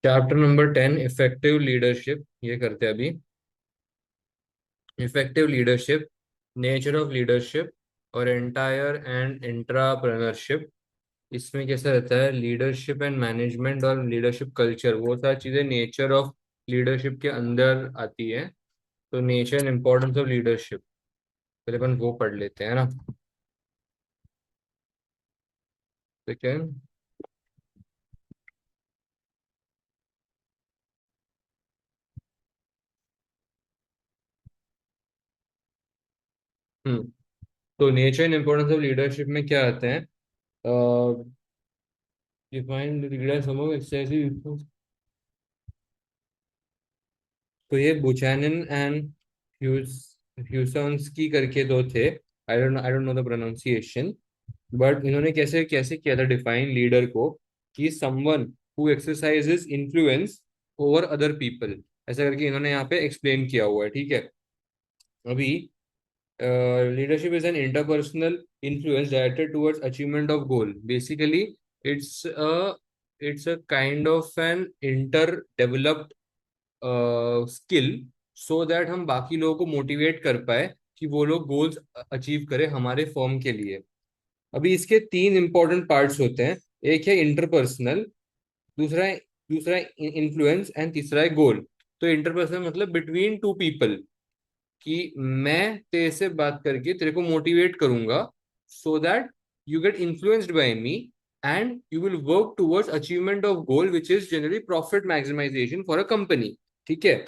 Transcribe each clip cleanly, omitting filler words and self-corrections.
Chapter number 10 effective leadership, ये करते हैं अभी। Effective leadership, nature of leadership और एंटायर एंड इंट्राप्रेनरशिप। इसमें कैसा रहता है, लीडरशिप एंड मैनेजमेंट और लीडरशिप कल्चर, वो सारी चीजें नेचर ऑफ लीडरशिप के अंदर आती है। तो nature and importance of leadership, पहले अपन वो पढ़ लेते हैं ना। ठीक है। हम्म। तो nature and importance of leadership में क्या आता है, डिफाइन लीडर समूह एक्सरसाइज। तो ये बुचानन एंड ह्यूसन्स की करके दो थे। I don't know the pronunciation. But इन्होंने कैसे कैसे किया था डिफाइन लीडर को, कि someone who exercises influence over other people, ऐसा करके इन्होंने यहाँ पे एक्सप्लेन किया हुआ है। ठीक है। अभी leadership is an interpersonal influence directed towards achievement of goal. Basically, it's a it's a kind of an interdeveloped skill, so that हम बाकी लोगों को मोटिवेट कर पाए कि वो लोग गोल्स अचीव करें हमारे फर्म के लिए। अभी इसके तीन इंपॉर्टेंट पार्ट्स होते हैं। एक है इंटरपर्सनल, दूसरा है दूसरा इन्फ्लुएंस एंड तीसरा है गोल। तो इंटरपर्सनल मतलब बिटवीन टू पीपल, कि मैं तेरे से बात करके तेरे को मोटिवेट करूंगा, so that you get influenced by me and you will work towards achievement of goal which is generally profit maximisation for a company. ठीक है।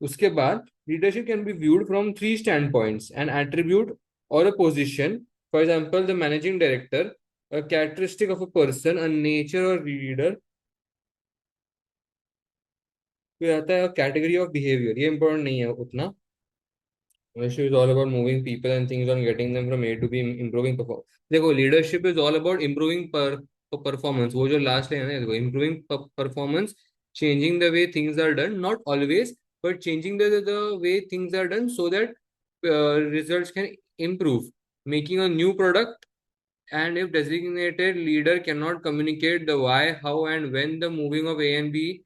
उसके बाद leadership can be viewed from three standpoints, an attribute और a position. For example the managing director, a characteristic of a person, a nature और leader. फिर आता है category of behaviour, ये इंपॉर्टेंट नहीं है उतना। Leadership is all about moving people and things on getting them from A to B, improving performance. देखो, leadership is all about improving performance। वो जो लास्ट है ना, देखो, improving performance, changing the way things are done, not always, but changing the way things are done so that results can improve, making a new product. And if designated leader cannot communicate the why, how, and when the moving of A and B,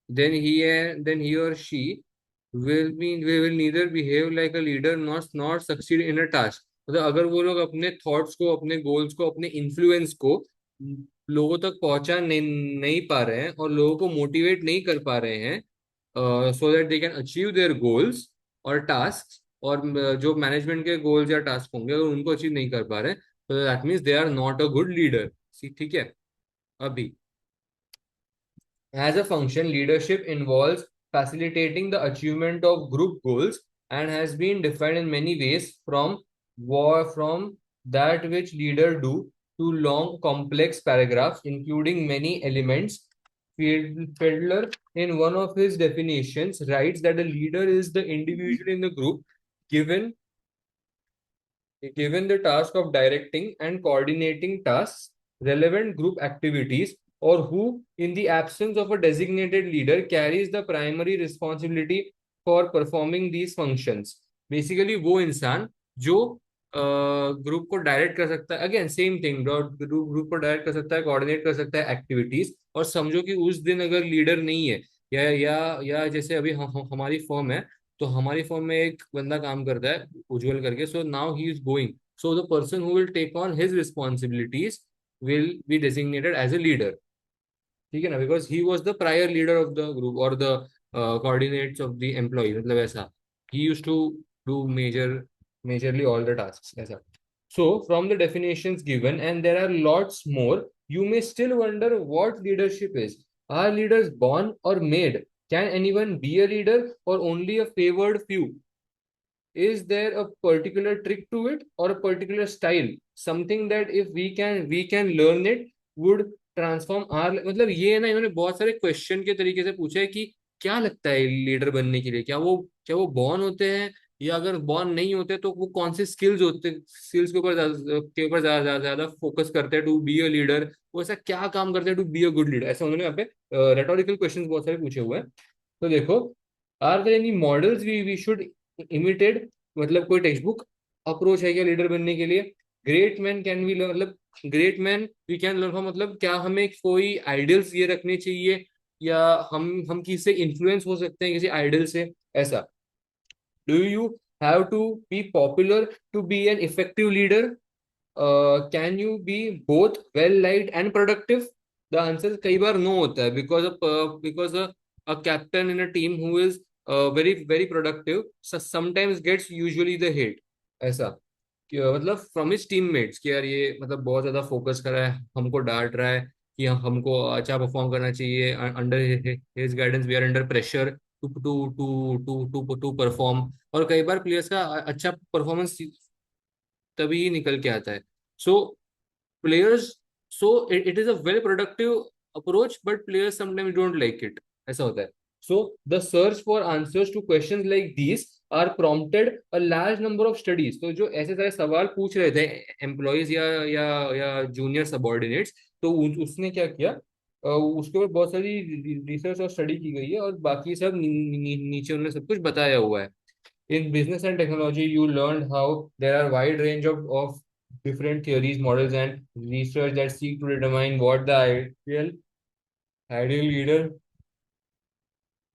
then he or she will neither behave like a leader nor succeed in a task। मतलब अगर वो लोग अपने thoughts को, अपने goals को, अपने influence को लोगों तक पहुंचा नहीं पा रहे हैं और लोगों को मोटिवेट नहीं कर पा रहे हैं, so that they can achieve their goals और टास्क, और जो मैनेजमेंट के गोल्स या टास्क होंगे अगर उनको अचीव नहीं कर पा रहे, तो that means they are not a good leader. ठीक है। अभी, as a function, leadership involves facilitating the achievement of group goals and has been defined in many ways, from that which leader do to long complex paragraphs including many elements. Fiedler, in one of his definitions, writes that a leader is the individual in the group given given the task of directing and coordinating tasks, relevant group activities, or who, in the absence of a designated leader, carries the primary responsibility for performing these functions। Basically वो इंसान जो group को direct कर सकता है, again same thing, group को direct कर सकता है, कोऑर्डिनेट कर सकता है एक्टिविटीज। और समझो कि उस दिन अगर लीडर नहीं है, या जैसे अभी हमारी फर्म है, तो हमारी फर्म में एक बंदा काम करता है उज्जवल करके, so now he is going, so the person who will take on his responsibilities will be designated as a leader. ठीक है ना, because he was the prior leader of the group और the coordinates of the employee, मतलब ऐसा, he use to do majorly all the tasks, ऐसा। So from the definitions given, and there are lots more, you may still wonder what leadership is. Are leaders born or made? Can anyone be a leader, or only a favored few? Is there a particular trick to it, or a particular style, something that if we can learn it would transform our, मतलब ये है ना, इन्होंने बहुत सारे question के तरीके से पूछा है कि क्या लगता है लीडर बनने के लिए, क्या वो बॉर्न होते हैं, या अगर बॉर्न नहीं होते तो वो कौन से स्किल्स के ऊपर ज्यादा फोकस करते हैं टू बी अ लीडर, वो ऐसा क्या काम करते हैं to be a good leader, ऐसा उन्होंने यहाँ पे रेटोरिकल क्वेश्चन बहुत सारे पूछे हुए हैं। तो देखो, are there any models we should imitated, मतलब कोई टेक्स्ट बुक अप्रोच है क्या लीडर बनने के लिए? Great man can we learn, मतलब great man we can learn from, मतलब क्या हमें कोई आइडियल्स ये रखने चाहिए या हम किसी से इन्फ्लुएंस हो सकते हैं, किसी आइडल से, ऐसा। Do you have to be popular to be an effective leader? Can you be both well liked and productive? The answer कई बार नो होता है, because a captain in a team who is very very productive sometimes gets usually the hate, ऐसा। मतलब from his teammates कि यार ये मतलब बहुत ज्यादा फोकस कर रहा है, हमको डांट रहा है कि हमको अच्छा परफॉर्म करना चाहिए, under his guidance we are under pressure to to to to perform. और कई बार प्लेयर्स का अच्छा परफॉर्मेंस तभी निकल के आता है। सो players so it is a well productive approach, but players sometimes don't like it, ऐसा होता है। So the search for answers to questions like these are prompted a large number of studies। तो जो ऐसे सारे सवाल पूछ रहे थे एम्प्लॉयज या जूनियर सबॉर्डिनेट्स, तो उसने क्या किया, उसके ऊपर बहुत सारी रिसर्च और स्टडी की गई है, और बाकी सब नीचे उन्होंने सब कुछ बताया हुआ है। In business and technology, you learned how there are wide range of different theories, models, and research that seek to determine what the ideal leader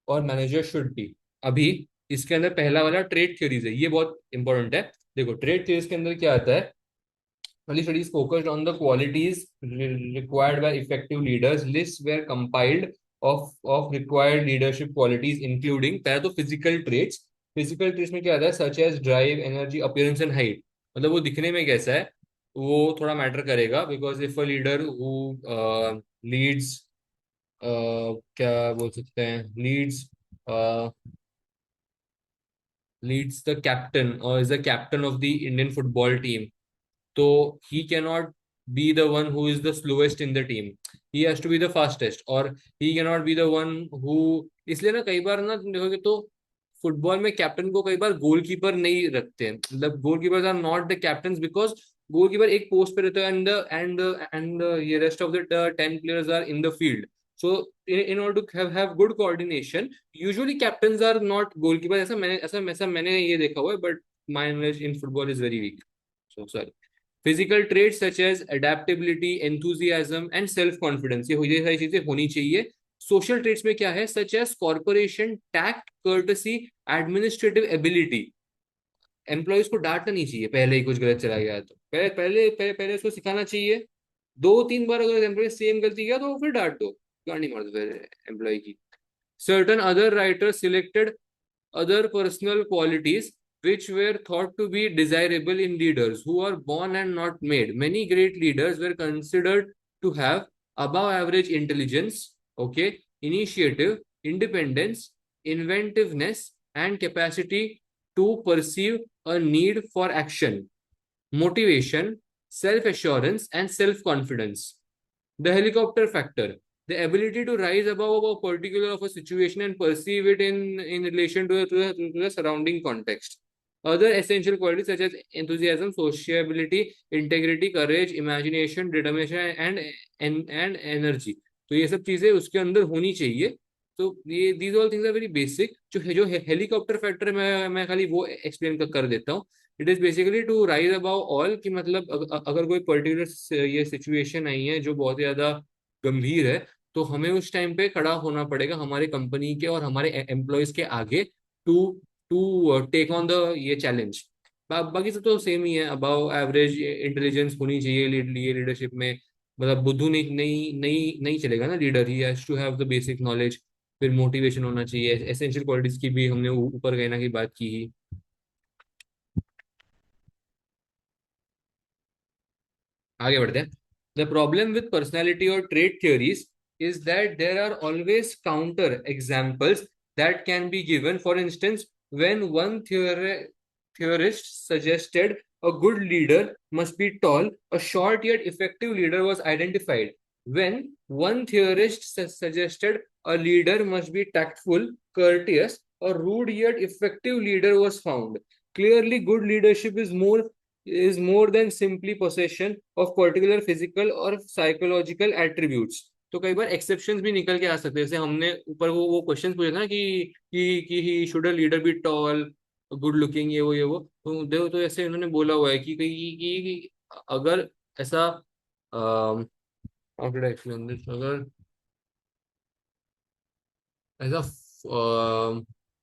और मैनेजर शुड बी। अभी इसके अंदर पहला वाला ट्रेड थ्योरीज है, ये बहुत इंपॉर्टेंट है। देखो ट्रेड थ्योरीज के अंदर क्या आता है। Early studies focused on the qualities required by effective leaders. Lists were compiled of required leadership qualities, including पहला तो physical traits। Physical traits में क्या आता है, such as drive, energy, appearance and height। मतलब वो दिखने में कैसा है, वो थोड़ा मैटर करेगा, because if a leader who Leeds, क्या बोल सकते हैं, लीड्स द कैप्टन और is the captain of the Indian football team, तो he cannot be the one who is the slowest in the team, he has to be the fastest, और he cannot be the one who, इसलिए ना कई बार ना तुम देखोगे तो football में कैप्टन को कई बार गोलकीपर नहीं रखते हैं, मतलब goalkeepers are not the captain, because goalkeeper एक पोस्ट पे रहता है, एंड ये rest of the 10 players are in the field. So in order to have good coordination, usually captains are not goalkeepers, ऐसा मैंने ये देखा हुआ है, but my knowledge in football is very weak, so sorry। Physical traits such as adaptability, enthusiasm and self confidence, ये सारी चीजें होनी चाहिए। सोशल ट्रेड्स में क्या है, such as corporation tact, courtesy, administrative ability. Employees को डांटना नहीं चाहिए पहले ही कुछ गलत चला गया तो, पहले उसको सिखाना चाहिए। 2-3 बार अगर एम्प्लॉय सेम गलती किया तो फिर डांट दो, गांड नहीं मार दो फिर एम्प्लॉय की। Certain other writers selected other personal qualities which were thought to be desirable in leaders who are born and not made. Many great leaders were considered to have above average intelligence, okay, initiative, independence, inventiveness, and capacity to perceive a need for action, motivation, self assurance, and self confidence. The helicopter factor, the ability to rise above a particular of a situation and perceive it in relation to the surrounding context. Other essential qualities such as enthusiasm, sociability, integrity, courage, imagination, determination and energy. तो ये सब चीजें उसके अंदर होनी चाहिए। तो ये these all things are very basic. जो हेलीकॉप्टर फैक्टर मैं खाली वो एक्सप्लेन कर देता हूँ। It is basically to rise above all, कि मतलब अगर कोई पर्टिकुलर ये सिचुएशन आई है जो बहुत ज्यादा गंभीर है, तो हमें उस टाइम पे खड़ा होना पड़ेगा हमारे कंपनी के और हमारे एम्प्लॉयज के आगे, to to take on the ये चैलेंज। बाकी सब तो सेम ही है, अबाउ एवरेज इंटेलिजेंस होनी चाहिए लीडरशिप में। मतलब बुद्धू नहीं चलेगा ना leader, he has to have the basic knowledge. फिर मोटिवेशन होना चाहिए, एसेंशियल क्वालिटीज की भी हमने ऊपर कहना की बात की ही। आगे बढ़ते हैं। द प्रॉब्लम विद पर्सनैलिटी और trait theories is that there are always counter examples that can be given. For instance, when one theorist suggested a good leader must be tall, a short yet effective leader was identified. When one theorist suggested a leader must be tactful, courteous, a rude yet effective leader was found. Clearly, good leadership is more than simply possession of particular physical or psychological attributes। तो कई बार exceptions भी निकल के आ सकते हैं, जैसे हमने ऊपर वो क्वेश्चन पूछा था ना कि he should a leader B toll, good looking, ये वो तो देखो, तो ऐसे उन्होंने बोला हुआ है कि अगर ऐसा, how should I explain this? अगर ऐसा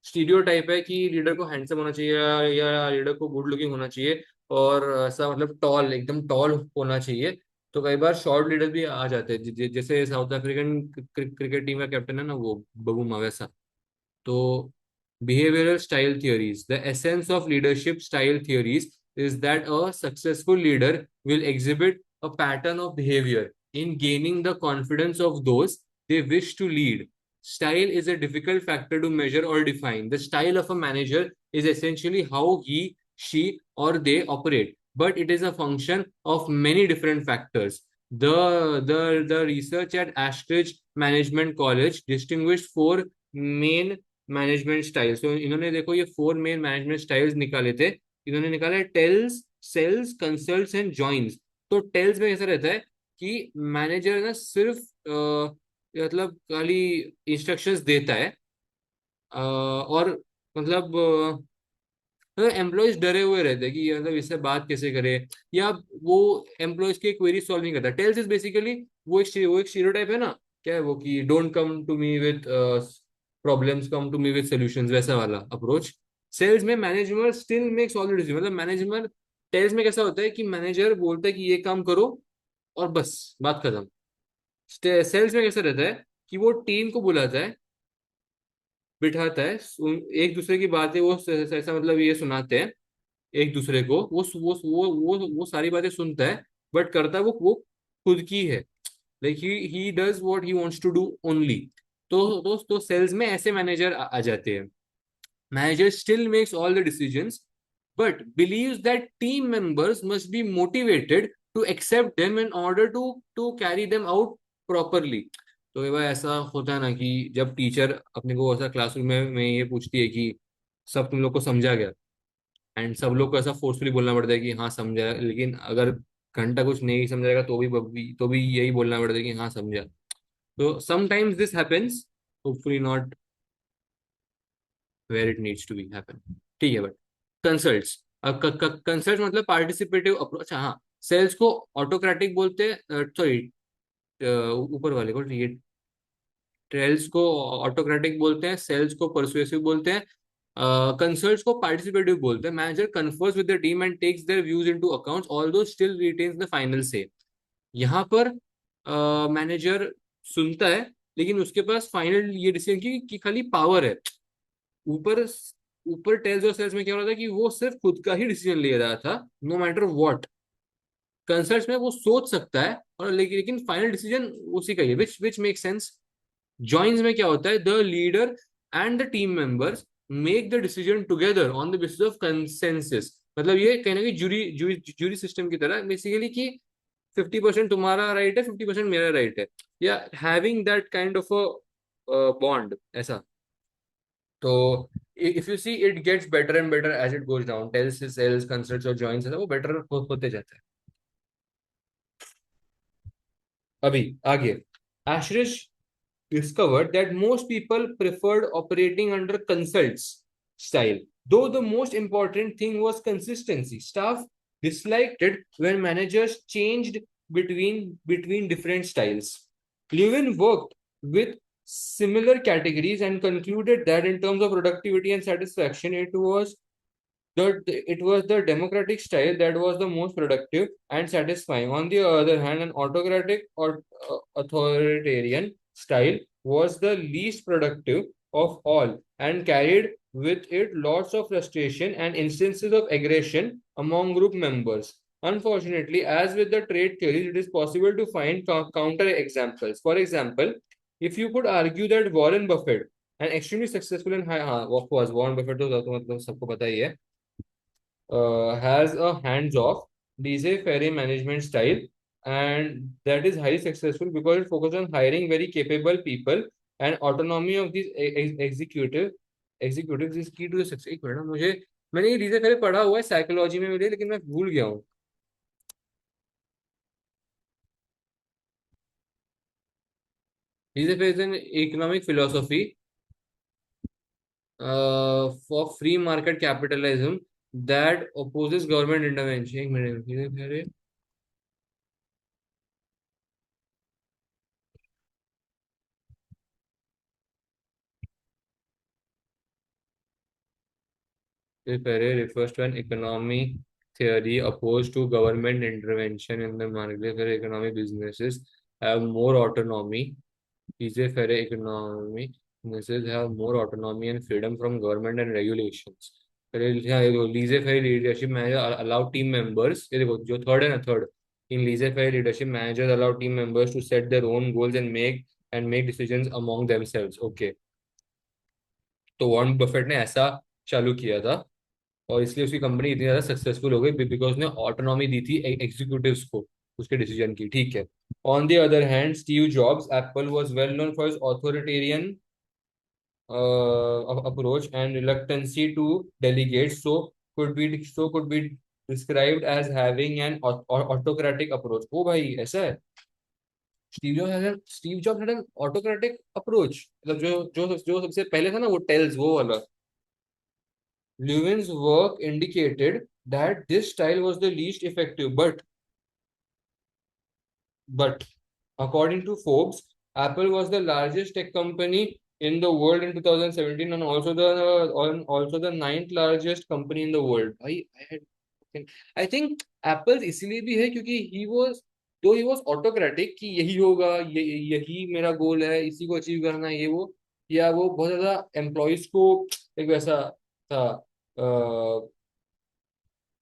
स्टीरियोटाइप है कि लीडर को हैंडसम होना चाहिए, या लीडर को गुड लुकिंग होना चाहिए, और ऐसा मतलब टॉल, एकदम टॉल होना चाहिए। तो कई बार शॉर्ट लीडर भी आ जाते हैं, जैसे साउथ अफ्रीकन क्रिकेट टीम का कैप्टन है ना, वो बबूमा, वैसा। तो behavioral style theories. The essence of leadership style theories is that a successful leader will exhibit a pattern of behavior in gaining the confidence of those they wish to lead. Style is a difficult factor to measure or define. The style of a manager is essentially how he, she, or they operate, but it is a function of many different factors. The research at Ashridge Management College distinguished four main management styles. तो इन्होंने देखो ये four main management styles निकाले थे। इन्होंने निकाला है tells, sales, consults and joins. तो टेल्स में ऐसा रहता है कि मैनेजर ना सिर्फ मतलब खाली इंस्ट्रक्शंस देता है, और मतलब एम्प्लॉयज डरे हुए रहते हैं कि मतलब इससे बात कैसे करे, या वो एम्प्लॉयज की क्वेरी सॉल्व नहीं करता। टेल्स इज बेसिकली वो एक स्टीरियोटाइप है ना, क्या है वो, कि don't come to me with problems, come to me with solutions, वैसा वाला अप्रोच। सेल्स में manager still makes all the decision, मतलब मैनेजर, टेल्स में कैसा होता है कि मैनेजर बोलता है कि ये काम करो और बस बात खत्म। सेल्स में कैसा रहता है कि वो टीम को बुलाता है, बिठाता है, एक दूसरे की बातें वो ऐसा मतलब ये सुनाते हैं एक दूसरे को, वो सारी बातें सुनता है, बट करता है वो खुद की है। Like he does what he wants to do only. तो सेल्स में ऐसे मैनेजर आ जाते हैं। Manager still makes all the decisions, but believes that team members must be motivated to accept them in order to carry them out properly। तो ये भाई ऐसा होता है ना कि जब टीचर अपने को ऐसा क्लासरूम में ये पूछती है कि सब तुम लोग को समझा गया, एंड सब लोग को ऐसा फोर्सफुली बोलना पड़ता है कि हाँ समझा, लेकिन अगर घंटा कुछ नहीं समझाएगा तो भी यही बोलना पड़ता है कि हाँ समझा। तो sometimes this happens, hopefully not where it needs to be happen. ठीक है, बट कंसल्ट्स, कंसल्ट मतलब पार्टिसिपेटिव अप्रोच। हाँ, सेल्स को ऑटोक्रेटिक बोलते हैं, सॉरी, ऊपर वाले को ये, ट्रेल्स को ऑटोक्रेटिक बोलते हैं, सेल्स को परसुएसिव बोलते हैं, कंसल्ट्स को पार्टिसिपेटिव बोलते हैं। Manager confers with the team and takes their views into accounts although still retains the final say. यहाँ पर मैनेजर सुनता है, लेकिन उसके पास फाइनल ये डिसीजन की खाली पावर है। ऊपर ऊपर टेल्स और सेल्स में क्या हो रहा था कि वो सिर्फ खुद का ही डिसीजन ले रहा था, नो मैटर व्हाट। कंसल्ट्स में वो सोच सकता है, और लेकिन फाइनल डिसीजन उसी का ही है, विच मेक सेंस। जॉइंस में क्या होता है, the leader and the team members make the decision together on the basis of consensus. मतलब ये कहना कि जूरी सिस्टम की तरह बेसिकली, कि 50% तुम्हारा राइट है, 50% मेरा राइट है, या having that kind of a bond ऐसा। तो if you see it gets better and better as it goes down, tells, sales, consults और जॉइंट्स है वो बेटर होते जाता है। अभी आगे, एशरिश discovered that most people preferred operating under consults style, though the most important thing was consistency. Staff disliked it when managers changed between different styles. Lewin worked with similar categories and concluded that in terms of productivity and satisfaction, it was the democratic style that was the most productive and satisfying. On the other hand, an autocratic or authoritarian style was the least productive of all and carried with it lots of frustration and instances of aggression among group members. Unfortunately, as with the trade theories, it is possible to find counter examples. For example, if you could argue that Warren Buffett, an extremely successful and high, of course, Warren Buffett तो सबको पता ही है, has a hands-off laissez-faire management style, and that is highly successful because it focuses on hiring very capable people, and autonomy of these executives is key to the success। एक minute ना, मुझे, मैंने ये laissez faire पढ़ा हुआ है psychology में मिले, लेकिन मैं भूल गया हूँ। laissez faire is an economic philosophy for free market capitalism that opposes government intervention। एक minute, laissez faire This theory refers to an economy theory opposed to government intervention in the market where economic businesses have more autonomy. Laissez-faire economy businesses have more autonomy and freedom from government and regulations. Laissez-faire leadership manager allow team members, ये देखो जो third है ना third, in laissez-faire leadership managers allow team members to set their own goals and make decisions among themselves. Okay, तो Warren Buffett ने ऐसा चालू किया था और इसलिए उसकी कंपनी इतनी ज्यादा सक्सेसफुल हो गई बिकॉज ने ऑटोनॉमी दी थी एग्जीक्यूटिव्स को उसके डिसीजन की, ठीक है। On the other hand Steve jobs Apple was well known for his authoritarian approach and reluctancy to delegate, could be described as having an autocratic approach. ओ भाई ऐसा है, Steve jobs had an autocratic approach, मतलब जो सबसे पहले था ना वो टेल्स वो वाला। Levin's work indicated that this style was the least effective, but according to Forbes, Apple was the largest tech company in the world in 2017 and also the ninth largest company in the world. I think Apple इसलिए भी है क्योंकि he was autocratic कि यही होगा, यही मेरा गोल है, इसी को अचीव करना है, ये वो, या वो बहुत ज्यादा एम्प्लॉयज को एक वैसा था,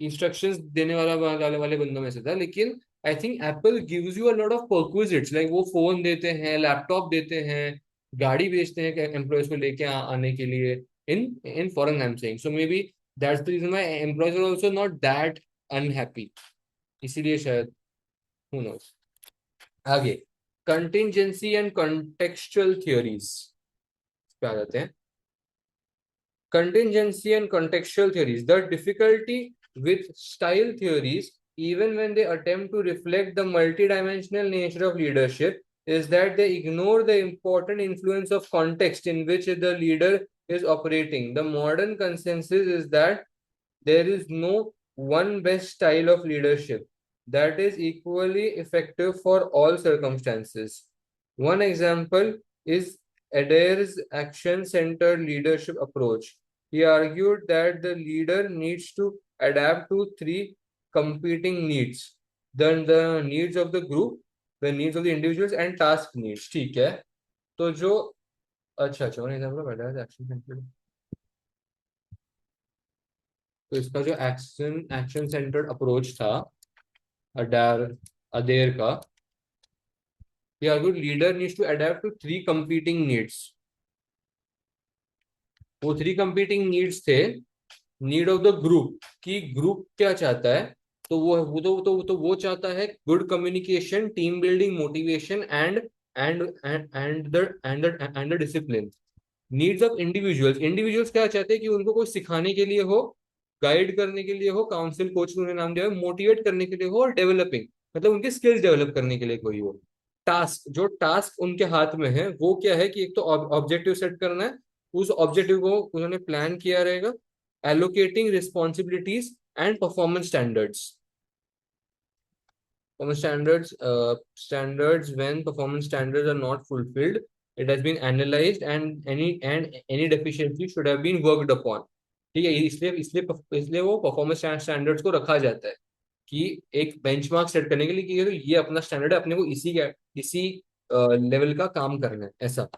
इंस्ट्रक्शंस देने वाले बंदों में से था। लेकिन I think Apple gives you a lot of perquisites, like वो फोन देते हैं, लैपटॉप देते हैं, गाड़ी बेचते हैं एम्प्लॉयज को लेके आने के लिए in in foreign. I am saying so maybe that's the reason why employees are also not that unhappy, इसीलिए शायद, हु नोस। आगे, कंटिंजेंसी एंड कॉन्टेक्चुअल थियोरीज पे आ जाते हैं। Contingency and contextual theories. The difficulty with style theories, even when they attempt to reflect the multidimensional nature of leadership, is that they ignore the important influence of context in which the leader is operating. The modern consensus is that there is no one best style of leadership that is equally effective for all circumstances. One example is Adair's action-centered leadership approach. He argued that the leader needs to adapt to three competing needs: the needs of the group, the needs of the individuals, and task needs. ठीक है, तो जो अच्छा अच्छा one example of Adair's action-centered, तो इसका जो action centred approach था अडार अदेर का, he argued leader needs to adapt to three competing needs. वो थ्री कंपीटिंग नीड्स थे, नीड ऑफ द ग्रुप, कि ग्रुप क्या चाहता है, तो वो चाहता है good communication, team building, motivation and the discipline. Needs of individuals, individuals क्या चाहते हैं कि उनको कोई सिखाने के लिए हो, गाइड करने के लिए हो, काउंसिल कोच उन्होंने नाम दिया है, मोटिवेट करने के लिए हो, और डेवलपिंग मतलब उनके स्किल्स डेवलप करने के लिए कोई हो। टास्क, जो टास्क उनके हाथ में है वो क्या है कि एक तो ऑब्जेक्टिव सेट करना है, उस ऑब्जेक्टिव को उन्होंने प्लान किया रहेगा, allocating responsibilities and performance standards. Standards when performance standards are not fulfilled, it has been analyzed and any deficiency should have been worked upon। ठीक है, इसलिए इसलिए इसलिए वो परफॉर्मेंस स्टैंडर्ड्स को रखा जाता है कि एक बेंचमार्क सेट करने के लिए कि ये अपना स्टैंडर्ड है, अपने को इसी लेवल का काम करना है, ऐसा।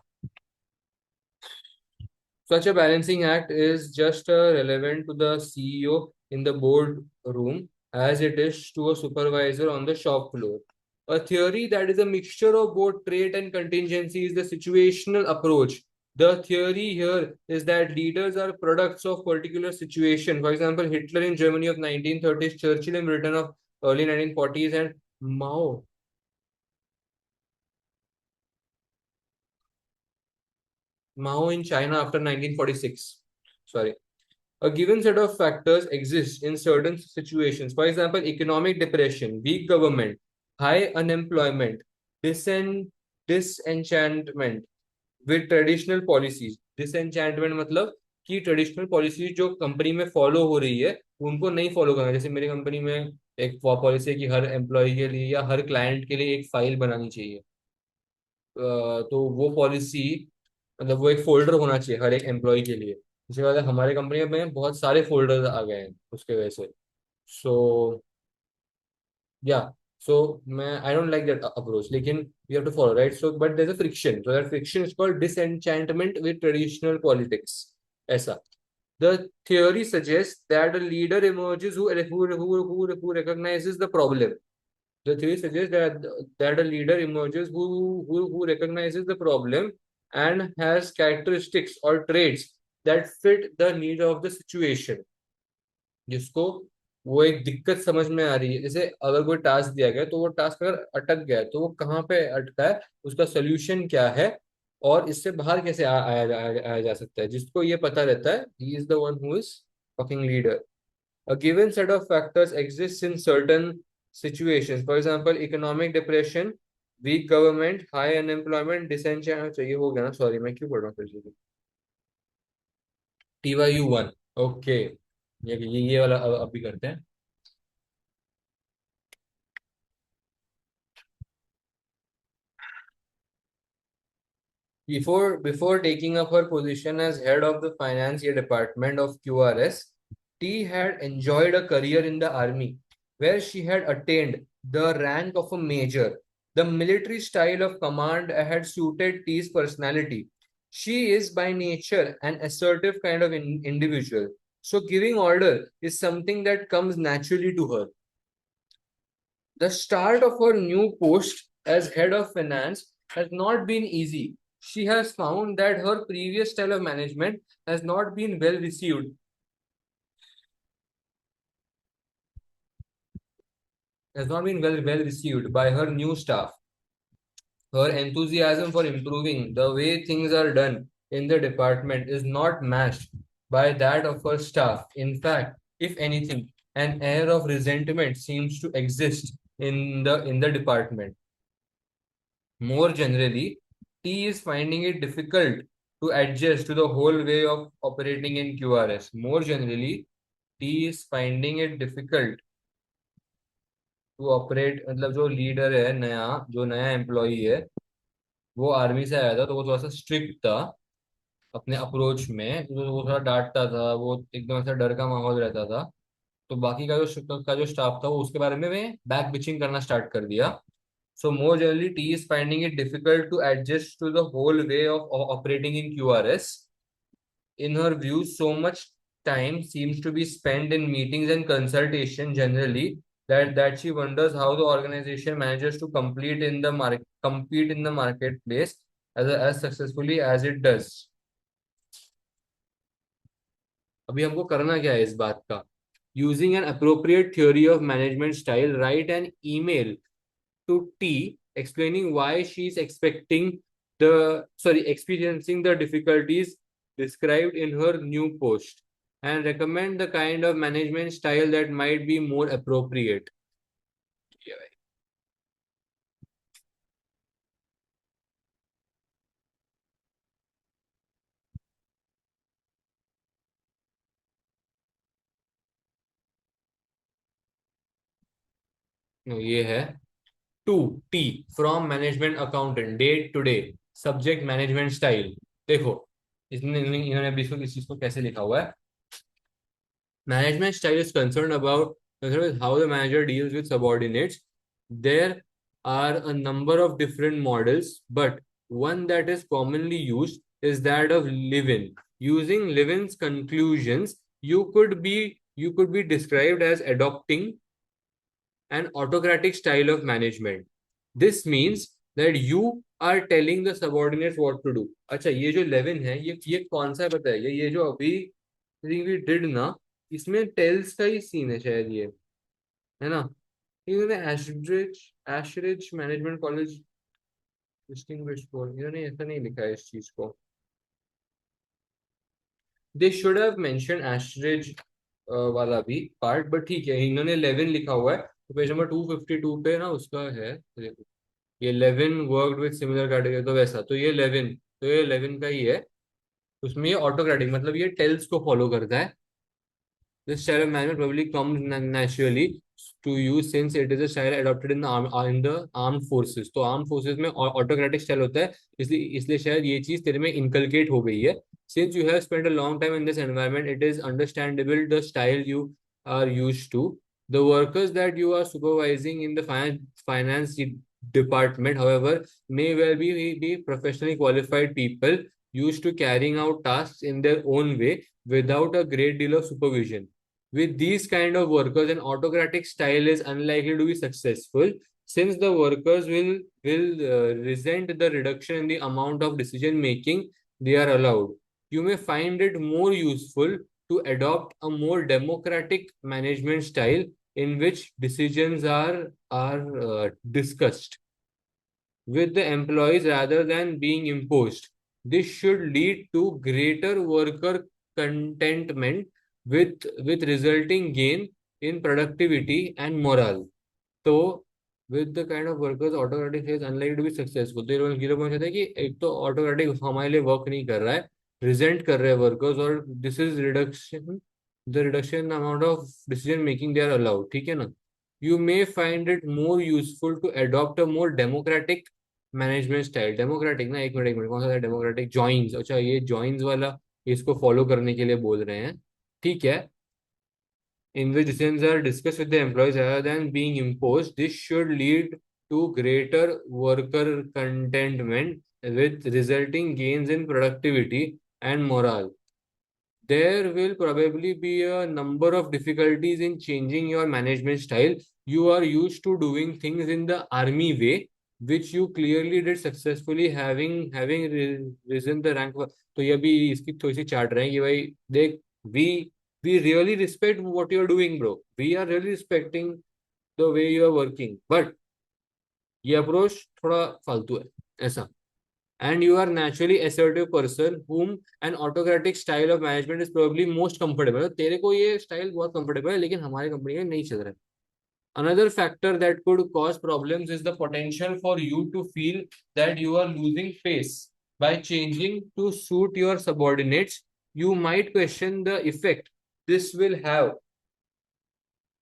Such a balancing act is just relevant to the CEO in the board room as it is to a supervisor on the shop floor. A theory that is a mixture of both trait and contingency is the situational approach. The theory here is that leaders are products of particular situation. For example, Hitler in Germany of 1930s, Churchill in Britain of early 1940s, and Mao in China after 1946. Sorry. A given set of factors exists in certain situations. For example, economic depression, weak government, high unemployment, disenchantment with traditional policies. Disenchantment मतलब कि traditional policy जो company में follow हो रही है उनको नहीं follow करना। जैसे मेरी कंपनी में एक पॉलिसी है कि हर एम्प्लॉय के लिए या हर क्लाइंट के लिए एक फाइल बनानी चाहिए, तो वो पॉलिसी मतलब वो एक फोल्डर होना चाहिए हर एक एम्प्लॉय के लिए, इसके बाद हमारे कंपनी में बहुत सारे फोल्डर्स आ गए हैं उसके वजह से। सो या, सो मैं I don't like that approach, लेकिन we have to follow, right? So but there is a friction, so that friction is called disenchantment with traditional politics, ऐसा। The theory suggests that a leader emerges who recognizes the problem. The theory suggests that a leader emerges who recognizes the problem and has characteristics or traits that fit the need of the situation. जिसको वो एक दिक्कत समझ में आ रही है, जैसे अगर कोई टास्क दिया गया तो वो टास्क अगर अटक गया है तो वो कहाँ पे अटका है, उसका सोल्यूशन क्या है, और इससे बाहर कैसे आया जा सकता है, जिसको ये पता रहता है, he is the one who is fucking leader. A given set of factors exists in certain situations. For example, economic depression, weak government, high unemployment, disenchantment। चाहिए हो गया ना, सॉरी मैं क्यों पढ़ रहा हूँ फिर से। TYU1। ओके, ये वाला अब भी करते हैं। Before taking up her position as head of the finance department of QRS, T had enjoyed a career in the army, where she had attained the rank of a major. The military style of command had suited T's personality. She is by nature an assertive kind of individual, so giving order is something that comes naturally to her. The start of her new post as head of finance has not been easy. She has found that her previous style of management has not been well received. Has not been well received by her new staff. Her enthusiasm for improving the way things are done in the department is not matched by that of her staff. In fact, if anything, an air of resentment seems to exist in the department. More generally, T is finding it difficult to adjust to the whole way of operating in QRS. More generally, T is finding it difficult to operate, मतलब जो leader है नया, जो नया employee है, वो army से आया था तो वो थोड़ा सा स्ट्रिक्ट था अपने अप्रोच में, तो वो थोड़ा डांटता था, वो एकदम ऐसा डर का माहौल रहता था। तो बाकी का जो स्टाफ था वो उसके बारे में बैक बिचिंग करना स्टार्ट कर दिया। So more generally, T is finding it difficult to adjust to the whole way of operating in QRS. In her view, so much time seems to be spent in meetings and consultation generally that she wonders how the organization manages to compete in the marketplace as successfully as it does. अभी हमको करना क्या है इस बात का? Using an appropriate theory of management style, write an email to T explaining why she's experiencing the difficulties described in her new post, and recommend the kind of management style that might be more appropriate. ये है two T from management accountant day to day subject management style. देखो इन्होंने अभी इसको इस चीज को कैसे लिखा हुआ है। Management style is concerned about how the manager deals with subordinates. There are a number of different models, but one that is commonly used is that of Levin. Using Levin's conclusions, you could be described as adopting an autocratic style of management. This means that you are telling the subordinates what to do. अच्छा, ये जो Lewin है, ये कौन सा पता है? ये जो अभी वी डिड ना, इसमें टेल्स का ही सीन है शायद ये, है ना? इन्होंने एशरिज मैनेजमेंट कॉलेज डिस्टिंग्विश्ड फॉर, इन्होंने ऐसा नहीं लिखा है इस चीज को। दे शुड हैव मेंशन एशरिज वाला भी पार्ट, बट ठीक है, इन्होंने 11 लिखा हुआ है तो पेज नंबर 252 पे ना उसका है, देखो, ये 11 वर्कड विद सिमिलर कैटेगरी, तो वैसा, तो ये 11, तो ये 11 का ही है। उसमें ये ऑटोक्रेटिक मतलब ये टेल्स को फॉलो करता है। This style of management probably comes naturally to you since it is a style adopted in the armed forces. तो armed forces में autocratic style होता है, इसलिए इसलिए शायद ये चीज तेरे में इनकलकेट हो गई है। Since you have spent a long time in this environment, it is understandable the style you are used to. The workers that you are supervising in the finance department, however, may well be professionally qualified people used to carrying out tasks in their own way without a great deal of supervision. With these kind of workers, an autocratic style is unlikely to be successful since the workers will resent the reduction in the amount of decision making they are allowed. You may find it more useful to adopt a more democratic management style in which decisions are discussed with the employees rather than being imposed. This should lead to greater worker contentment with resulting gain in productivity and morale. तो with the kind of workers autocratic is unlikely to be successful. तो ये लोग पहुंचा था कि एक तो autocratic हमारे लिए वर्क नहीं कर रहा है, रिजेंट कर रहे हैं वर्कर्स, और this is reduction the reduction amount of decision making they are allowed, ठीक है ना. You may find it more useful to adopt a more democratic management style. Democratic ना, एक मिनट कौन सा था डेमोक्रेटिक? जॉइंस. अच्छा, ये जॉइंस वाला इसको फॉलो करने के लिए बोल रहे हैं, ठीक है. In which decisions are discussed with the employees rather than being imposed. This should lead to greater worker contentment with resulting gains in productivity and morale. There will probably be a number of difficulties in changing your management style. You are used to doing things in the army way, which you clearly did successfully, having risen the rank. तो ये भी इसकी थोड़ी सी चाट रहे हैं कि भाई देख, we really respect what you're doing, bro. We are really respecting the way you are working. But ये अप्रोच थोड़ा फालतू है ऐसा. And you are naturally assertive person whom an autocratic style of management is probably most comfortable. तेरे को ये style बहुत comfortable है, लेकिन हमारे कंपनी में नहीं चल रहा है. Another factor that could cause problems is the potential for you to feel that you are losing face by changing to suit your subordinates. You might question the effect this will have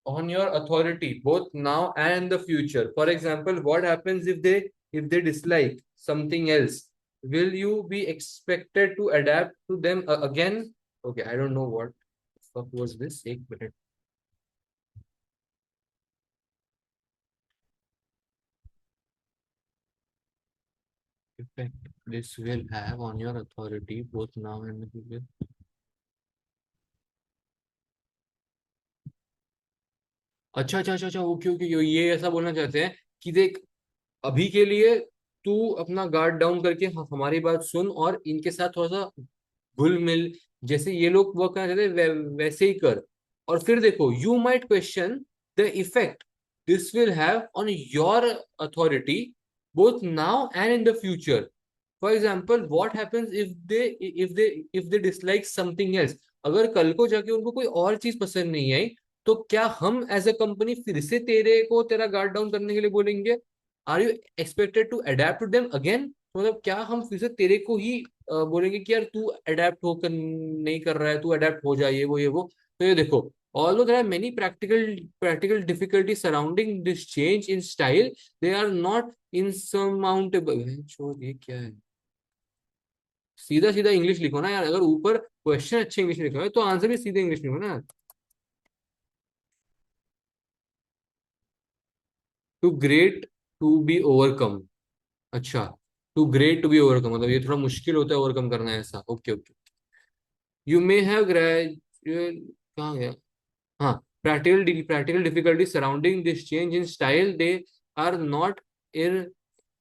on your authority both now and in the future. For example, what happens if they dislike something else? Will you be expected to adapt to them again? Okay, I don't know what the fuck was this. Ek minute. Effect this will have on your authority both now and in the future. अच्छा अच्छा अच्छा अच्छा, okay okay, ये ऐसा बोलना चाहते हैं कि देख, अभी के लिए तू अपना गार्ड डाउन करके हमारी बात सुन और इनके साथ थोड़ा सा घुल मिल, जैसे ये लोग वर्क करना चाहते हैं वैसे ही कर. और फिर देखो, you might question the effect this will have on your authority both now and in the future. For example, what happens if they dislike something else. अगर कल को जाके उनको कोई और चीज पसंद नहीं आई, तो क्या हम एज अ कंपनी फिर से तेरे को तेरा गार्ड डाउन करने के लिए बोलेंगे? Are you expected to adapt to them again? मतलब क्या हम फिर से तेरे को ही बोलेंगे कि यार तू अडेप्ट होकर नहीं कर रहा है, तू अडेप्ट हो जाए, ये वो. तो ये देखो, although there are many practical difficulties surrounding this change in style, they are not insurmountable. ये क्या है? सीधा सीधा इंग्लिश लिखो ना यार. अगर ऊपर क्वेश्चन अच्छे इंग्लिश में लिखा है तो आंसर भी सीधे इंग्लिश में लिखो ना. Too great to be overcome. अच्छा, too great to be overcome मतलब ये थोड़ा मुश्किल होता है ओवरकम करना है ऐसा. Okay okay. You may have graduate, कहाँ गया? हाँ, practical difficulties surrounding this change in style, they are not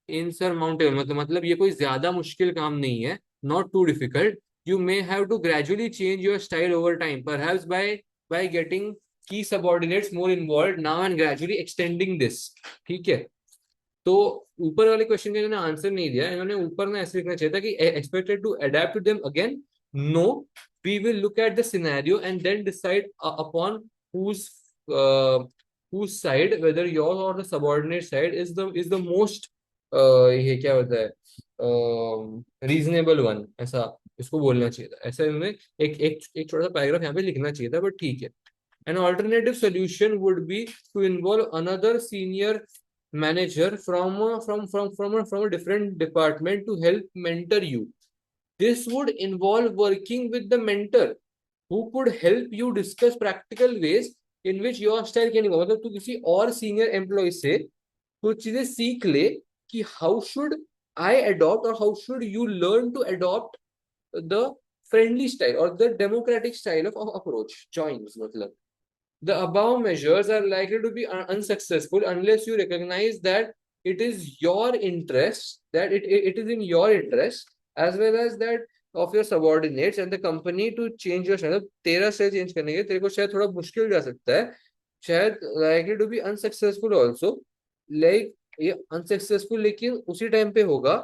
insurmountable. मतलब ये कोई ज्यादा मुश्किल काम नहीं है. Not too difficult. You may have to gradually change your style over time, perhaps by getting key subordinates more involved now and gradually extending this. ठीक है. तो ऊपर वाले क्वेश्चन का इन्होंने आंसर नहीं दिया. इन्होंने ऊपर ना ऐसे लिखना चाहिए था कि expected to adapt to them again. No, we will look at the scenario and then decide upon whose uh, whose side, whether yours or the subordinate side is the most ये क्या होता है, रीजनेबल वन, ऐसा इसको बोलना चाहिए था. ऐसा इन्होंने एक छोटा सा पैराग्राफ यहाँ पे लिखना चाहिए था, बट ठीक है. An alternative solution would be to involve another senior manager from a different department to help mentor you. This would involve working with the mentor who could help you discuss practical ways in which your style can evolve. मतलब तू किसी और senior employee से कुछ चीजें सीख ले कि how should I adopt or how should you learn to adopt the friendly style or the democratic style of approach. Joins मतलब. The above measures are likely to be unsuccessful unless you recognize that it is your interest, that it is in your interest as well as that of your subordinates and the company to change your style. तेरा style change करने के तेरे को शायद थोड़ा मुश्किल जा सकता है, शायद likely to be unsuccessful also, like ये unsuccessful लेकिन उसी टाइम पे होगा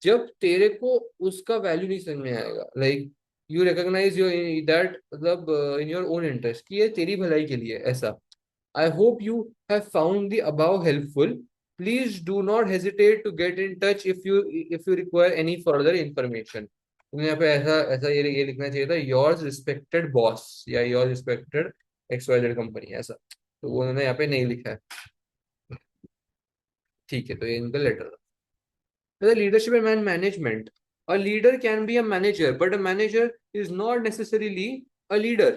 जब तेरे को उसका वैल्यू नहीं समझ में आएगा, like you recognise your that मतलब इन योर ओन इंटरेस्ट कि ये तेरी भलाई के लिए ऐसा. I hope you have found the above helpful. Please do not hesitate to get in touch if you require any further information. तुम्हें यहाँ पे ऐसा ऐसा ये लिखना चाहिए था, योर्स रिस्पेक्टेड बॉस या योर रिस्पेक्टेड एक्सवाइजेड कंपनी ऐसा, तो वो उन्होंने यहाँ पे नहीं लिखा है. ठीक है, तो ये इनका letter. The leadership and management. A leader can be a manager, but a manager is not necessarily a leader.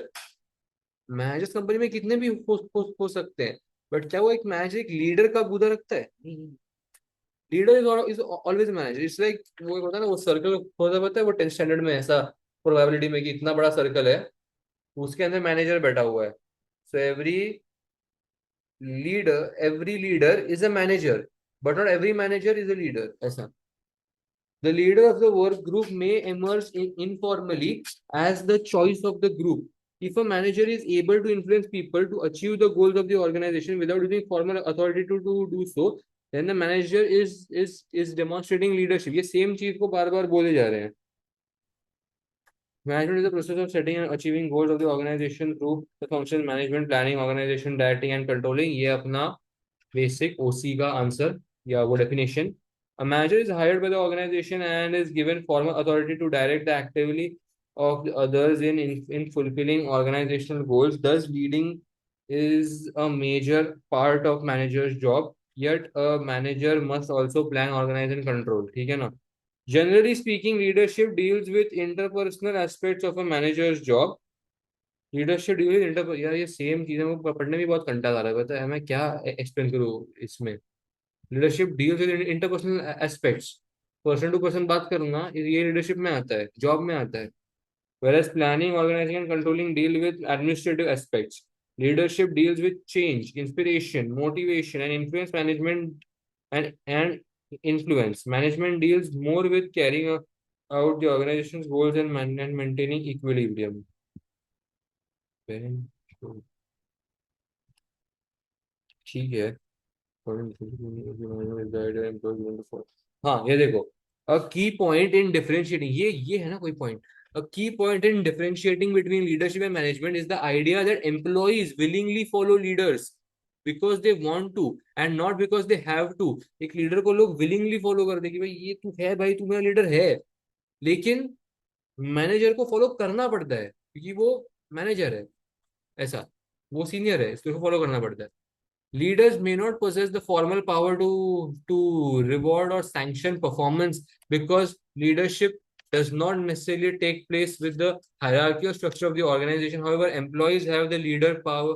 Managers company में कितने भी हो सकते हैं, बट क्या वो एक मैनेजर एक लीडर का बुदा रखता है? Leader is always manager. It's like वो होता है ना, वो सर्कल होता पता है वो 10th स्टैंडर्ड में ऐसा प्रोबेबिलिटी में कि इतना बड़ा सर्कल है, उसके अंदर मैनेजर बैठा हुआ है. So every leader is a manager, but not every manager is a leader ऐसा. The leader of the work group may emerge informally as the choice of the group. If a manager is able to influence people to achieve the goals of the organization without using formal authority to do so, then the manager is demonstrating leadership. ये same चीज को बार बार बोले जा रहे हैं. Management is the process of setting and achieving goals of the organization through the function management, planning, organization, directing and controlling. ये अपना basic OC का आंसर या वो definition. A manager is hired by the organization and is given formal authority to direct the activity of the others in fulfilling organizational goals. Thus, leading is a major part of manager's job. Yet, a manager must also plan, organize, and control. ठीक है ना? Generally speaking, leadership deals with interpersonal aspects of a manager's job. Leadership deals with inter यार ये same चीजें मुझे पढ़ने में बहुत कंटाल आ रहा है, पता है मैं क्या एक्सप्लेन करूँ इसमें. Leadership deals with interpersonal aspects. Person to person बात करूंगा, ये लीडरशिप में आता है, जॉब में आता है. Whereas planning, organizing, and controlling deal with administrative aspects. Leadership deals with change, inspiration, motivation, and influence management and influence. Management deals more with carrying out the organization's goals and maintaining equilibrium. ठीक है. हाँ ये देखो, अ की point in differentiating, ये है ना कोई point. A key point in differentiating between leadership and management is the idea that employees willingly follow leaders because they want to and not because they have to. एक leader को लोग willingly follow कर दे कि भाई ये तू है, भाई तू मेरा लीडर है, लेकिन मैनेजर को फॉलो करना पड़ता है क्योंकि वो मैनेजर है ऐसा, वो सीनियर है इसको फॉलो करना पड़ता है. Leaders may not possess the formal power to reward or sanction performance because leadership does not necessarily take place with the hierarchy or structure of the organization. However, employees have the leader power,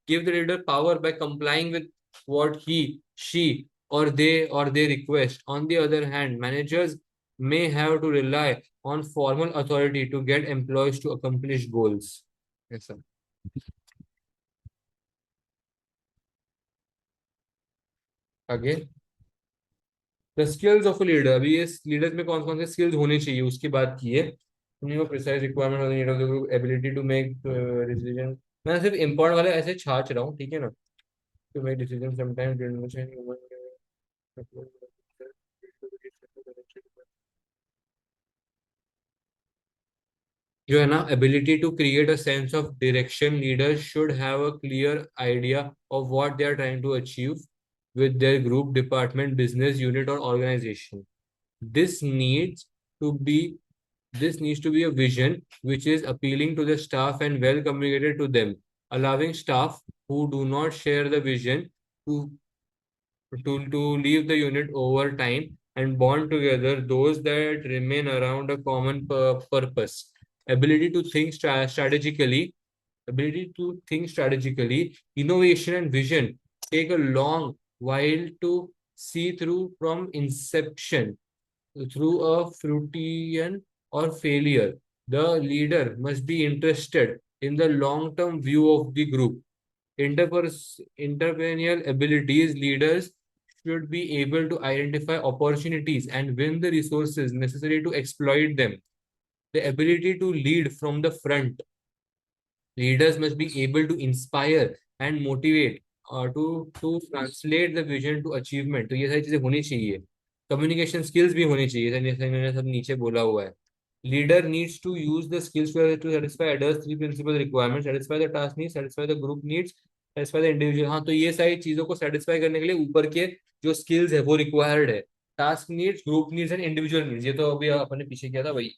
give the leader power by complying with what he, she, or they request. On the other hand, managers may have to rely on formal authority to get employees to accomplish goals. Yes, sir. Again. The skills of leader. अभी ये leaders में कौन कौन से skills होने चाहिए उसकी बात की है. Precise requirement of the need of the group, ability to make decision. मैं सिर्फ इम्पोर्टेंट वाले ऐसे छाछ रहा हूँ, ठीक है ना. टू मेक डिसीजन समटाइम्स जो है ना, ability to create a sense of direction. Leaders should have a clear idea of what they are trying to achieve with their group, department, business unit, or organization. This needs to be this needs to be a vision which is appealing to the staff and well communicated to them, allowing staff who do not share the vision to leave the unit over time and bond together those that remain around a common purpose. Ability to think strategically, ability to think strategically, innovation and vision take a long while to see through from inception through a fruition or failure. The leader must be interested in the long-term view of the group. Entrepreneurial abilities, leaders should be able to identify opportunities and win the resources necessary to exploit them. The ability to lead from the front. Leaders must be able to inspire and motivate to translate the vision to achievement. तो ये सारी चीजें होनी चाहिए. Communication skills भी होनी चाहिए, जैसे मैंने सब नीचे बोला हुआ है. Leader needs to use the skills to satisfy others three principal requirements: satisfy the task needs, satisfy the group needs, satisfy the individual. हाँ, तो ये सारी चीजों को सेटिस्फाई करने के लिए ऊपर के जो स्किल्स है वो रिक्वायर्ड है. Task needs, group needs and individual needs, ये तो अभी अपन ने पीछे किया था वही.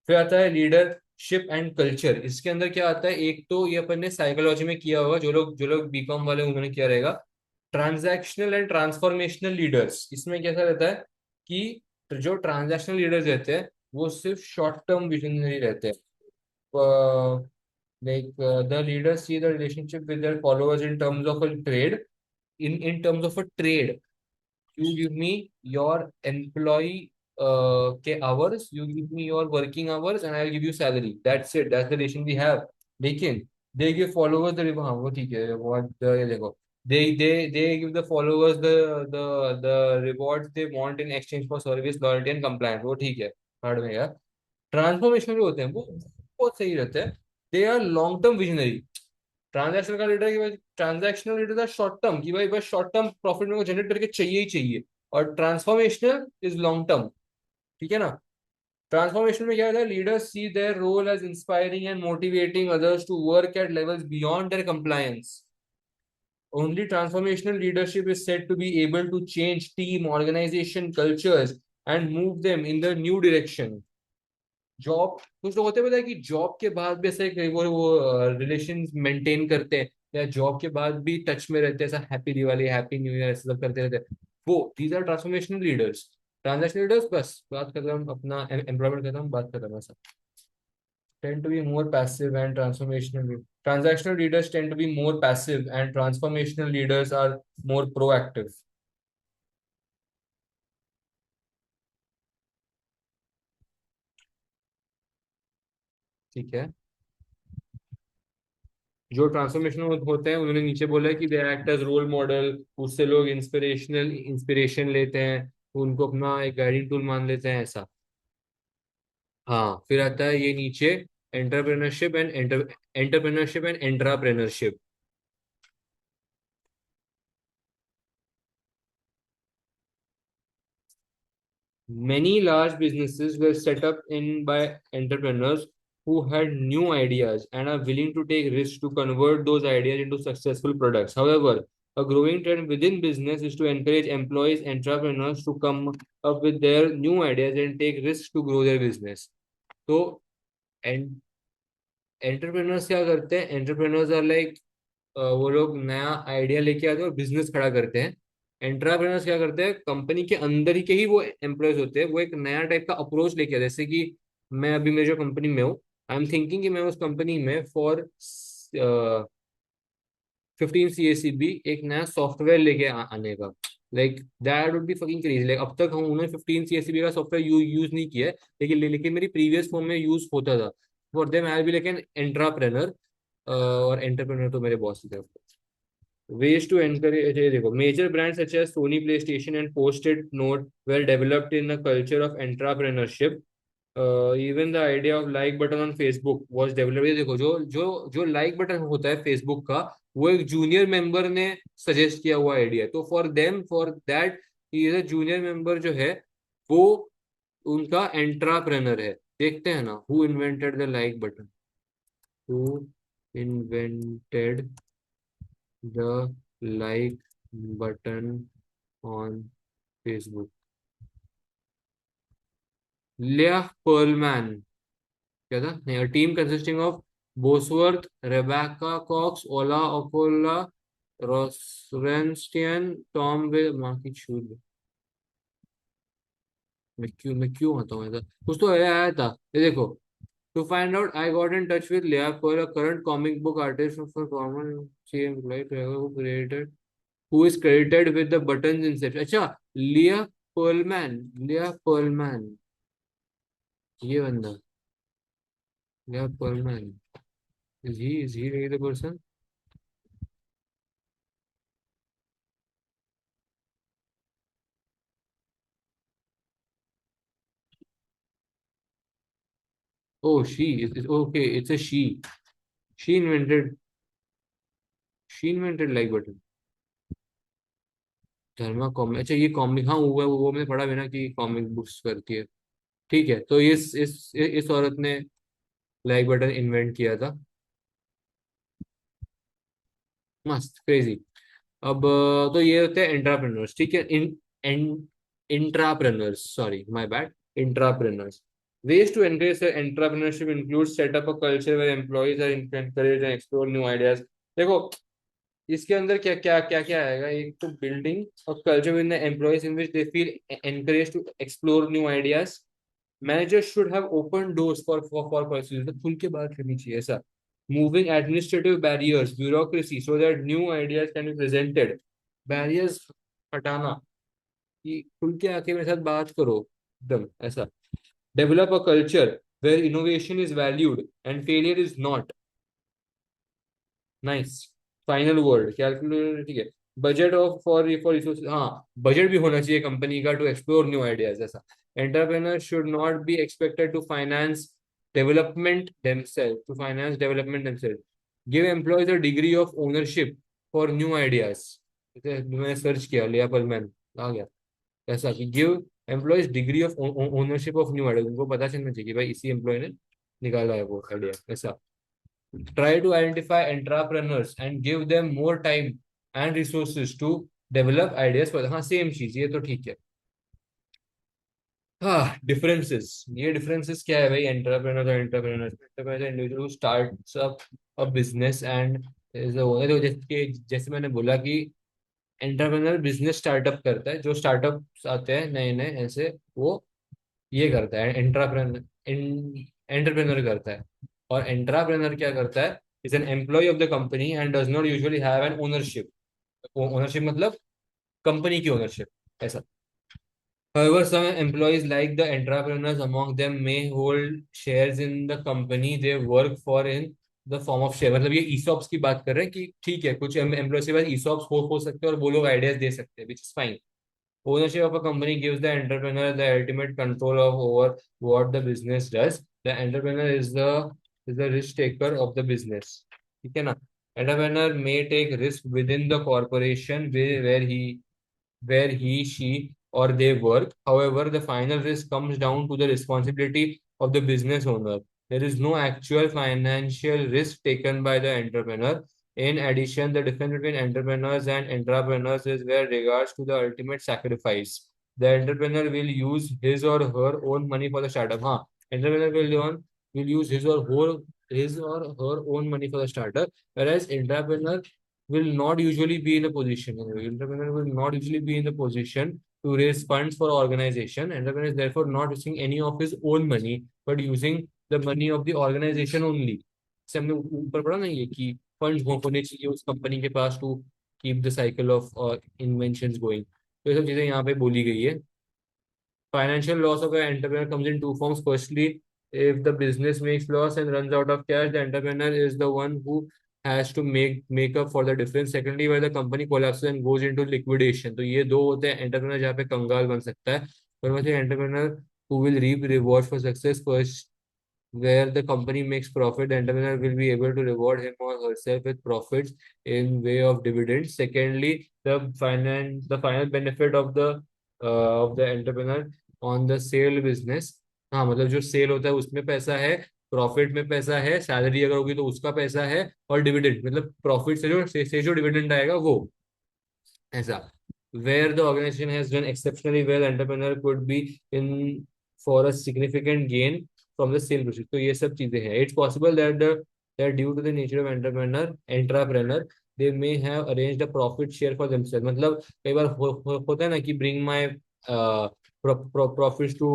फिर आता है लीडरशिप एंड कल्चर. इसके अंदर क्या आता है, एक तो ये अपन ने साइकोलॉजी में किया होगा, जो लोग बीकॉम वाले उन्होंने किया रहेगा. ट्रांजैक्शनल एंड ट्रांसफॉर्मेशनल लीडर्स, इसमें कैसा रहता है कि जो ट्रांजैक्शनल लीडर्स रहते हैं वो सिर्फ शॉर्ट टर्म विजनरी रहते हैं. Like the leaders see the relationship with their followers in terms of a trade, in terms of a trade. You give me your employee के hours, you give me your working hours and I will give you salary. That's it, that's the relation we have. लेकिन they give followers the, हाँ वो ठीक है, what the, ये देखो, they give the followers the rewards they want in exchange for service, loyalty and compliance. वो ठीक है, part में यार. ट्रांसफॉर्मेशन जो होते हैं वो बहुत सही रहते हैं. They are long term visionary. Transaction का लीडर की भाई, ट्रांजैक्शनल लीडर था शॉर्ट टर्म की भाई, बस शॉर्ट टर्म प्रॉफिट मेरे को जनरेट करके चाहिए ही चाहिए. और ट्रांसफॉर्मेशनल इज लॉन्ग टर्म. ठीक है ना. ट्रांसफॉर्मेशन में क्या होता है, leaders see their role as inspiring and motivating others to work at levels beyond their compliance. Only transformational leadership is said to be able to change team, organization, cultures and move them in the new direction. Job, कुछ लोग होते हैं पता है कि job के बाद भी ऐसे वो रिलेशन मेंटेन करते हैं, या जॉब के बाद भी टच में रहते हैं, ऐसा happy Diwali, happy new year ऐसा सब करते रहते हैं. वो these are transformational leaders. Transactional leaders बस बात कर रहा हूँ अपना एम्प्लॉयमेंट कर रहा हूँ, बात कर रहा हूँ ऐसा. Tend to be more passive and transformational. Transactional leaders tend to be more passive and transformational leaders are more proactive. ठीक है. जो ट्रांसफॉर्मेशनल होते हैं उन्होंने नीचे बोला है कि they act as role model, उससे लोग इंस्पिरेशन लेते हैं, उनको अपना एक गाइडिंग टूल मान लेते हैं ऐसा. हाँ, फिर आता है ये नीचे entrepreneurship and intrapreneurship. Many large businesses were set up in by entrepreneurs who had new ideas and are willing to take risks to convert those ideas into successful products. However, a growing trend within business is to encourage employees, entrepreneurs to come up with their new ideas and take risks to grow their business. So, and entrepreneurs क्या करते हैं? Entrepreneurs are like वो लोग नया idea लेके आते हैं और बिजनेस खड़ा करते हैं. एंटरप्रेन्योर्स क्या करते हैं, कंपनी के अंदर ही के ही वो एम्प्लॉयज होते हैं, वो एक नया टाइप का अप्रोच लेके आते हैं. जैसे कि मैं अभी मेरी जो कंपनी में हूँ, आई एम थिंकिंग कि मैं उस कंपनी में फॉर 15 CACB एक नया सॉफ्टवेयर लेके आने का. Like that would be fucking crazy. Like अब तक हम उन्होंने 15 CACB का सॉफ्टवेयर यूज नहीं किया है, लेकिन मेरी प्रीवियस फॉर्म में यूज होता था. For them I will be like an entrepreneur. और एंटरप्रेन्योर तो मेरे बॉस की तरफ. Ways to encourage, देखो, major brands such as Sony PlayStation and Post-it Note were developed in a culture of entrepreneurship. Even the idea of like button on Facebook was developed. ये देखो, जो like button होता है Facebook का, वो एक junior member ने suggest किया हुआ आइडिया. तो फॉर दैट ये जूनियर मेंबर जो है वो उनका एंट्राप्रेनर है. देखते हैं ना, who invented the like button. Who invented the like button on Facebook. लिया पर्लमैन. क्या था? नहीं, a team consisting of Bosworth, Rebecca Cox, Ola Okola, Rosenstian, Tom Will, माँ की छूट. मैं क्यों आता हूँ ऐसा, कुछ तो आया था ये देखो। To find out I got in touch with Leah Coyle, a current comic book artist for common sea employee created, who is credited with the button inception. अच्छा, लिया पर्लमैन, लिया पर्लमैन, ये बंदा, Leah Pearlman, is he really the person? Oh, okay, it's a she invented, she invented like button। Dharma comic, अच्छा ये comic, हाँ वो मैंने पढ़ा भी ना कि कॉमिक बुक्स करती है। ठीक है, तो इस औरत ने लाइक बटन इन्वेंट किया था। मस्त, क्रेजी। अब तो ये होते हैं एंटरप्रेन्योर्स, ठीक है। In intrapreneurs, sorry my bad, intrapreneurs. Ways to encourage entrepreneurship include set up a culture where employees are encouraged and explore new ideas। देखो, इसके अंदर क्या क्या क्या क्या आएगा, एक तो बिल्डिंग और culture with the employees in which they feel encourage to explore new ideas. Managers should have open doors for pursues, तो खुल के बात करनी चाहिए ऐसा। Moving administrative barriers, bureaucracy, so that new ideas can be presented. Barriers हटाना, कि खुल के आके मेरे साथ बात करो, एकदम ऐसा। Develop a culture where innovation is valued and failure is not. Nice. Final word calculator, ठीक है। बजट ऑफ फॉर रिसोर्स, हाँ, बजट भी होना चाहिए कंपनी का टू एक्सप्लोर न्यू आइडियाज ऐसा। Entrepreneur should not be expected to finance development themselves. Give employees a degree of ownership for new ideas. मैंने search किया, लिया पर मैन आ गया। ऐसा कि give employees degree of ownership of new ideas, उनको पता चलना चाहिए कि भाई इसी एम्प्लॉय ने निकाला है वो आइडिया ऐसा। Try to identify entrepreneurs and give them more time and resources to develop ideas for, हाँ सेम चीज, ये तो ठीक है। हाँ, डिफरेंसेस, ये डिफरेंसेस क्या है भाई, एंटरप्रेन्योर और entrepreneur. Entrepreneur individual starts up a business and is owner, तो जैसे मैंने बोला कि एंटरप्रेन्योर बिजनेस स्टार्टअप करता है, जो स्टार्टअप आते हैं नए नए ऐसे, वो ये करता है एंटरप्रेन्योर, एंटरप्रेन्योर करता है। और एंटरप्रेन्योर क्या करता है, is an employee of the company and does not usually have an ownership. Ownership मतलब कंपनी की ओनरशिप ऐसा। However, some employees like the entrepreneurs among them may hold shares in the company they work for in the form of share। मतलब ये ESOPs की बात कर रहे हैं कि ठीक है, कुछ एम्प्लॉयज के पास ESOPs हो सकते हैं और वो लोग आइडियाज दे सकते हैं, which is fine. Ownership of a company gives the entrepreneur the ultimate control of over what the business does. The entrepreneur is the risk taker of the business। ठीक है ना। Entrepreneur may take risk within the corporation where he she or they work। However, the final risk comes down to the responsibility of the business owner। There is no actual financial risk taken by the entrepreneur। In addition, the difference between entrepreneurs and entrepreneurs is where regards to the ultimate sacrifice। The entrepreneur will use his or her own money for the startup। हाँ, entrepreneur will use his or her own money for the startup, whereas entrepreneur will not usually be in the position to raise funds for organization। Entrepreneur is therefore not using any of his own money, but using the money of the organization only। से हमने ऊपर पढ़ा ना ये कि fund होने चाहिए उस कंपनी के पास to keep the cycle of inventions going. तो ये सब चीजें यहाँ पे बोली गई है। Financial loss of an entrepreneur comes in two forms. Firstly, if the business makes loss and runs out of cash, the entrepreneur is the one who has to make up for the difference। Secondly, where the company collapses and goes into liquidation। तो ये दो होते हैं entrepreneur जहाँ पे कंगाल बन सकता है। पर वैसे entrepreneur who will reap reward for success। First, where the company makes profit, the entrepreneur will be able to reward him or herself with profits in way of dividends। Secondly, the final benefit of the entrepreneur on the sale business। हाँ, मतलब जो cell होता है उसमें पैसा है, profit में पैसा है, सैलरी अगर होगी तो उसका पैसा है, और डिविडेंड मतलब प्रॉफिट से जो डिविडेंड आएगा वो ऐसा। Where the organization has done exceptionally well, entrepreneur could be in for a significant gain from the sale proceeds। तो ये सब चीजें हैं। It's possible that due to the nature of entrepreneur they may have arranged a profit share for themselves। मतलब कई बार होता है ना कि bring my profits to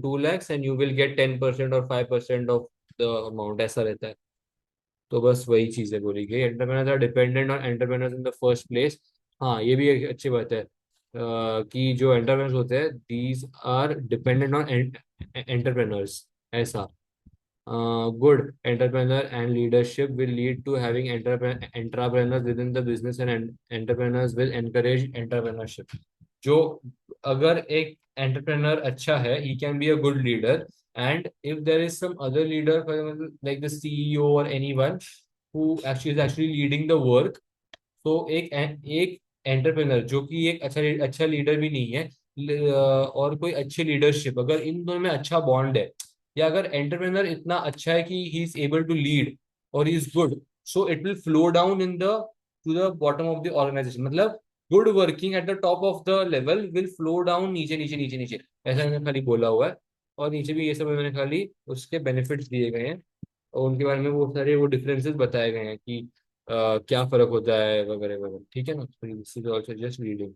2 lakhs and you will get 10% or 5% of the amount, ऐसा रहता है। तो बस वही चीज है बोली गई, entrepreneurs are dependent on entrepreneurs in the first place. हाँ ये भी एक अच्छी बात है, कि जो एंटरप्रेनर्स होते हैं these are dependent on entrepreneurs, ऐसा। Good entrepreneur and leadership will lead to having entrepreneurs within the business, and entrepreneurs will encourage entrepreneurship। जो अगर एक एंटरप्रेनर अच्छा है, he can be a good leader, and if there is some other leader, for example like the CEO or anyone who actually is actually leading the work, तो एक entrepreneur जो कि एक अच्छा अच्छा लीडर भी नहीं है, और कोई अच्छी लीडरशिप, अगर इन दोनों में अच्छा बॉन्ड है, या अगर एंटरप्रेनर इतना अच्छा है कि he is able to lead और he is good, so it will flow down in the to the bottom of the organisation. मतलब good working at the top of the level will flow down नीचे नीचे नीचे नीचे, ऐसा मैंने खाली बोला हुआ है। और नीचे भी ये सब मैंने खाली उसके बेनिफिट्स दिए गए हैं, और उनके बारे में वो सारे वो डिफरेंसेस बताए गए हैं कि क्या फर्क होता है वगैरह वगैरह, ठीक है ना। This is also just reading.